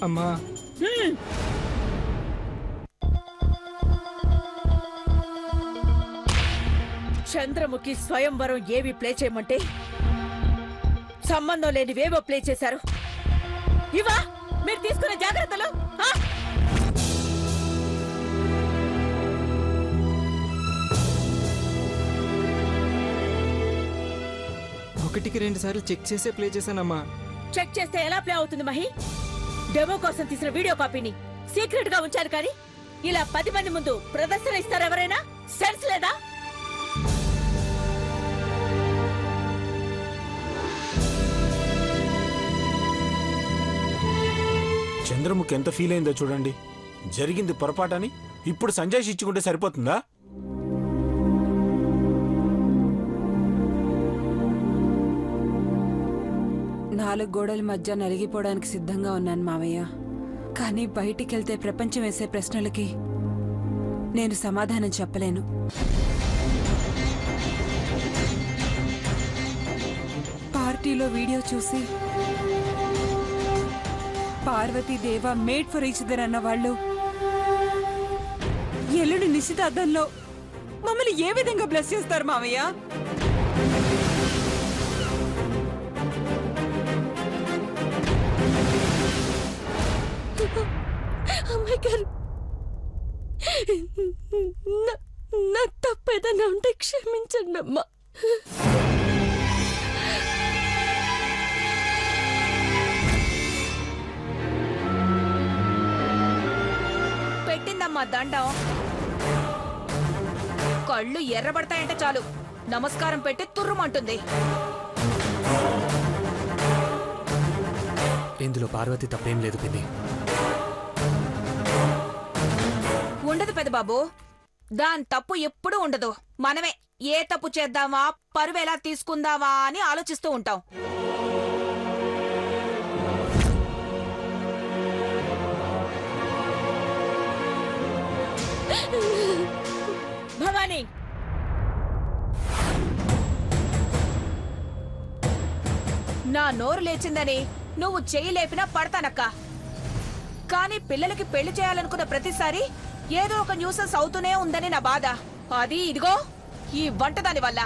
అమ్మా చంద్రముఖి స్వయంవరం ఏవి ప్లే చేయమంటే సంబంధం లేనివేవో ప్లే చేశారు. ఇవా మీరు తీసుకునే జాగ్రత్తలు? ఒకటికి 2 సార్లు చెక్ చేసే ప్లే చేశానమ్మా. చెక్ చేస్తే ఎలా ప్లే అవుతుంది మహి? డెమో కోసం తీసిన వీడియో కాపీని సీక్రెట్ గా ఉంచారు కానీ ఇలా 10 మంది ముందు ప్రదర్శన ఇస్తారు ఎవరైనా? సెన్స్ లేదా? చంద్రముఖి ఎంత ఫీల్ అయిందో చూడండి. జరిగింది పొరపాటని ఇప్పుడు సంజయ్ ఇచ్చుకుంటే సరిపోతుందా? నాలుగు గోడల మధ్య నలిగిపోవడానికి సిద్ధంగా ఉన్నాను మావయ్య. కానీ బయటికెళ్తే ప్రపంచం వేసే ప్రశ్నలకి నేను సమాధానం చెప్పలేను. పార్టీలో వీడియో చూసి పార్వతీదేవ మేడ్ ఫర్ ఈచ్ అదర్ అన్న వాళ్ళు ఎల్లుడి నిశ్చితార్థంలో మమ్మల్ని ఏ విధంగా బ్లెస్ చేస్తారు మావయ్య? అమ్మాయి గారు, నా తప్పేదన్నా ఉంటే క్షమించండి అమ్మా. పెట్టిందమ్మా దండం. కళ్ళు ఎర్రబడతాయంటే చాలు నమస్కారం పెట్టి తుర్రుమంటుంది. ఇందులో పార్వతి తప్పేం లేదు పిన్ని. ఉండదు పెద్ద బాబు, దాని తప్పు ఎప్పుడూ ఉండదు. మనమే ఏ తప్పు చేద్దామా, పరువు ఎలా తీసుకుందామా అని ఆలోచిస్తూ ఉంటాం. భవానీ, నా నోరు లేచిందని నువ్వు చెయ్యి లేపినా పడతానక్క. కానీ పిల్లలకి పెళ్లి చేయాలనుకున్న ప్రతిసారి ఏదో ఒక న్యూసెన్స్ అవుతూనే ఉందని నా బాధ. అది ఇదిగో ఈ వంటదాని వల్ల.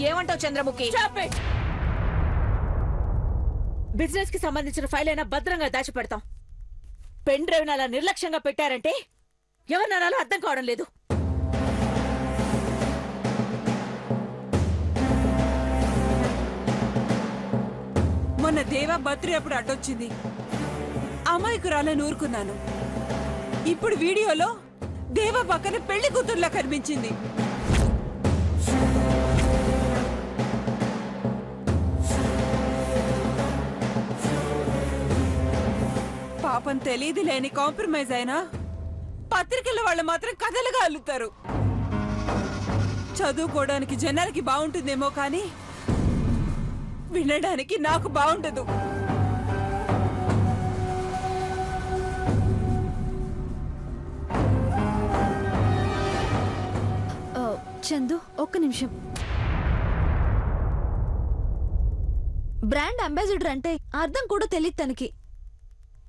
ఏమంటావు చంద్రముఖి? బిజినెస్ కి సంబంధించిన ఫైల్ అయినా భద్రంగా దాచిపెడతాం. పెన్ డ్రైవ్ అలా నిర్లక్ష్యంగా పెట్టారంటే ఎవరినాలో అర్థం కావడం లేదు. మొన్న దేవా బర్త్డే అప్పుడు అడ్డొచ్చింది, అమాయకురాలని ఊరుకున్నాను. ఇప్పుడు వీడియోలో దేవా పక్కన పెళ్లి కూతుర్లా కనిపించింది. పాపం తెలీదు లేని కాంప్రమైజ్ అయినా పత్రికల వాళ్ళు మాత్రం కథలుగా అల్లుతారు. చదువుకోవడానికి జనాలకి బాగుంటుందేమో కానీ వినడానికి నాకు బాగుండదు. చందు, ఒక్క నిమిషం. బ్రాండ్ అంబాసిడర్ అంటే అర్థం కూడా తెలియదు తనకి.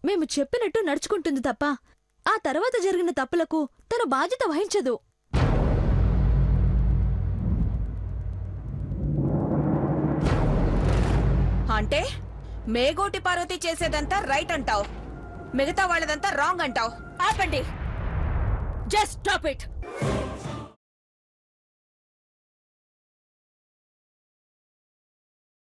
మేము చెప్పినట్టు నడుచుకుంటుంది తప్ప ఆ తర్వాత జరిగిన తప్పులకు తను బాధ్యత వహించదు. అంటే మేగోటి పార్వతి చేసేదంతా రైట్ అంటావు, మిగతా వాళ్ళదంతా రాంగ్ అంటావు. ఆపండి, జస్ట్ స్టాప్ ఇట్.